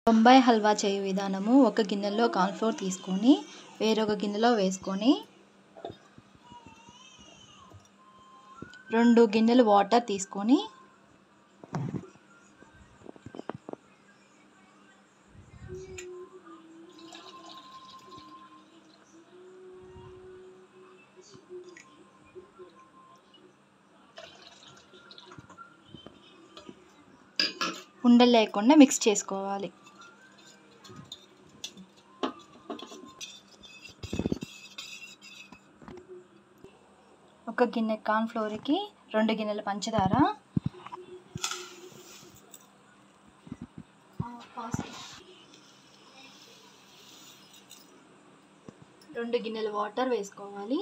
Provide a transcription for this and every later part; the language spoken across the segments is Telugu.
బొంబాయి హల్వా చేయు విధానము: ఒక గిన్నెలో కార్న్‌ఫ్లోర్ తీసుకొని వేరొక గిన్నెలో వేసుకొని 2 గిన్నెలు వాటర్ తీసుకొని ఉండలు లేకుండా మిక్స్ చేసుకోవాలి. ఒక గిన్నె కార్న్‌ఫ్లోర్‌కి 2 గిన్నెల పంచదార, 2 గిన్నెల వాటర్ వేసుకోవాలి.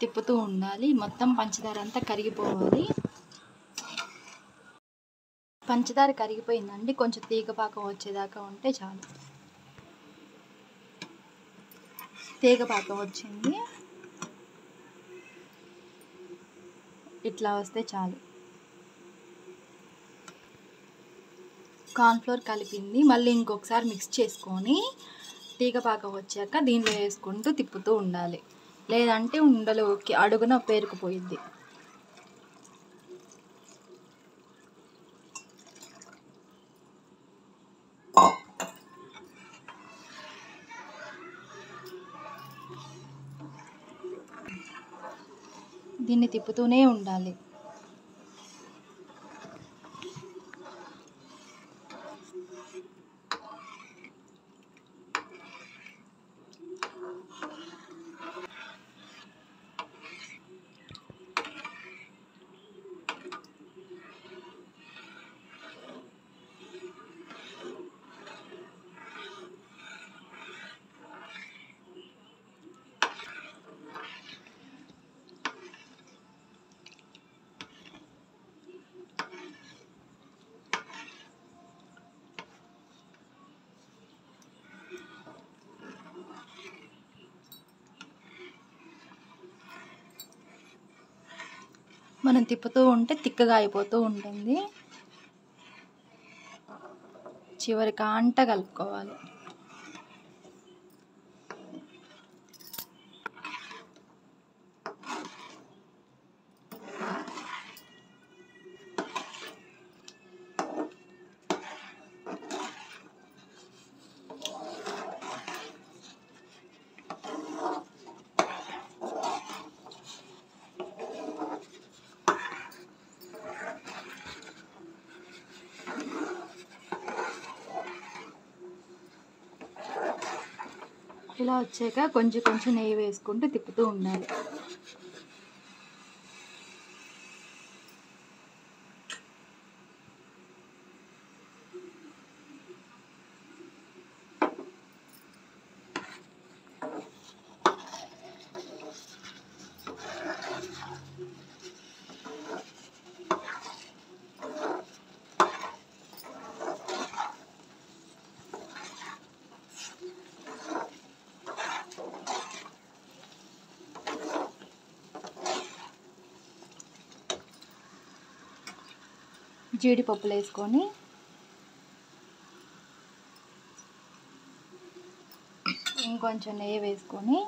తిప్పుతూ ఉండాలి. మొత్తం పంచదార అంతా కరిగిపోవాలి. పంచదార కరిగిపోయిందండి. కొంచెం తీగపాకం వచ్చేదాకా ఉంటే చాలు. తీగపాకం వచ్చింది. ఇట్లా వస్తే చాలు. కార్న్‌ఫ్లోర్ కలిపింది మళ్ళీ ఇంకొకసారి మిక్స్ చేసుకొని తీగపాకం వచ్చాక దీనిలో వేసుకుంటూ తిప్పుతూ ఉండాలి. లేదంటే ఉండలుకి అడుగున పేరుకుపోయిద్ది. దీన్ని తిప్పుతూనే ఉండాలి. మనం తిప్పుతూ ఉంటే తిక్కగా అయిపోతూ ఉంటుంది. చివరికి అంట కలుపుకోవాలి. ఇలా వచ్చాక కొంచెం కొంచెం నెయ్యి వేసుకుంటూ తిప్పుతూ ఉండాలి. జీడిపప్పులు వేసుకొని ఇంకొంచెం నెయ్యి వేసుకొని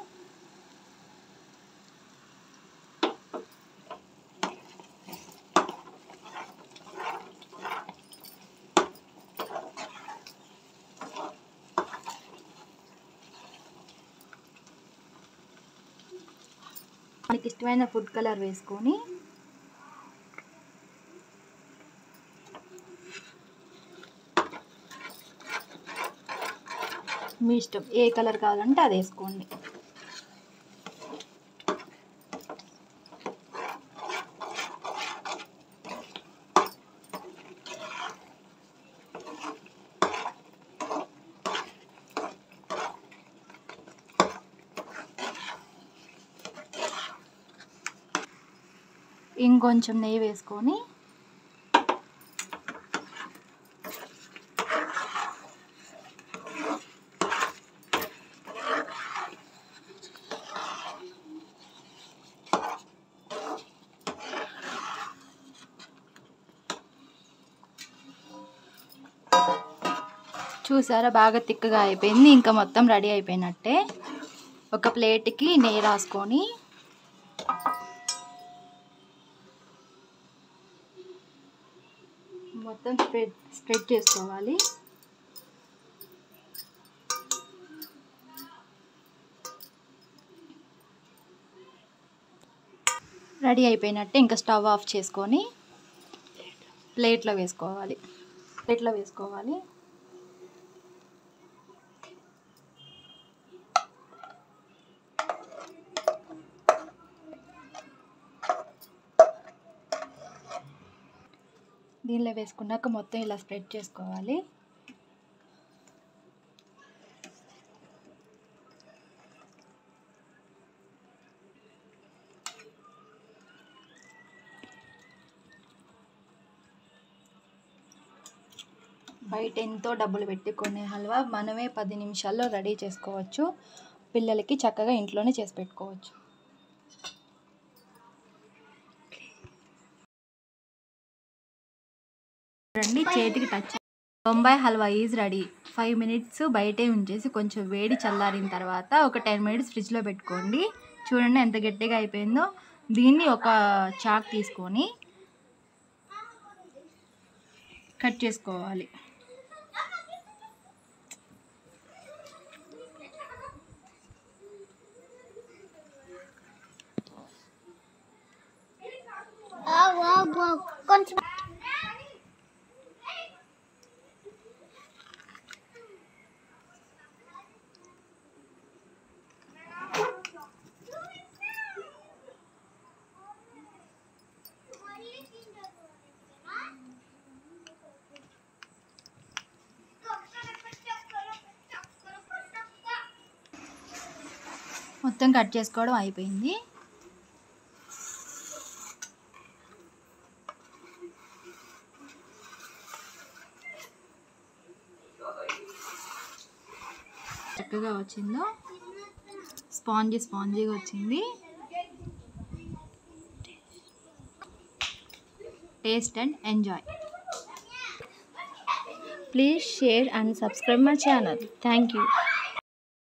మనకి ఇష్టమైన ఫుడ్ కలర్ వేసుకొని మీ ఇష్టం ఏ కలర్ కావాలంటే అది వేసుకోండి. ఇంకొంచెం నెయ్యి వేసుకొని చూసారా బాగా తిక్కగా అయిపోయింది. ఇంకా మొత్తం రెడీ అయిపోయినట్టే. ఒక ప్లేట్కి నెయ్యి రాసుకొని మొత్తం స్ప్రెడ్ చేసుకోవాలి. రెడీ అయిపోయినట్టే. ఇంకా స్టవ్ ఆఫ్ చేసుకొని ప్లేట్లో వేసుకోవాలి. దీనిలో వేసుకున్నాక మొత్తం ఇలా స్ప్రెడ్ చేసుకోవాలి. బయట ఎంతో డబ్బులు పెట్టి కొనే హల్వా మనమే 10 నిమిషాల్లో రెడీ చేసుకోవచ్చు. పిల్లలకి చక్కగా ఇంట్లోనే చేసి పెట్టుకోవచ్చు. చూడండి, చేతికి touch. Bombay halwa is ready. 5 minutes బయటే ఉంచేసి కొంచెం వేడి చల్లారిన తర్వాత ఒక 10 మినిట్స్ ఫ్రిడ్జ్లో పెట్టుకోండి. చూడండి ఎంత గట్టిగా అయిపోయిందో. దీన్ని ఒక చాక్ తీసుకొని కట్ చేసుకోవాలి. కొంచెం మొత్తం కట్ చేసుకోవడం అయిపోయింది. చక్కగా వచ్చిందో, స్పాంజీగా వచ్చింది. Taste and enjoy. Please share and subscribe my channel. Thank you.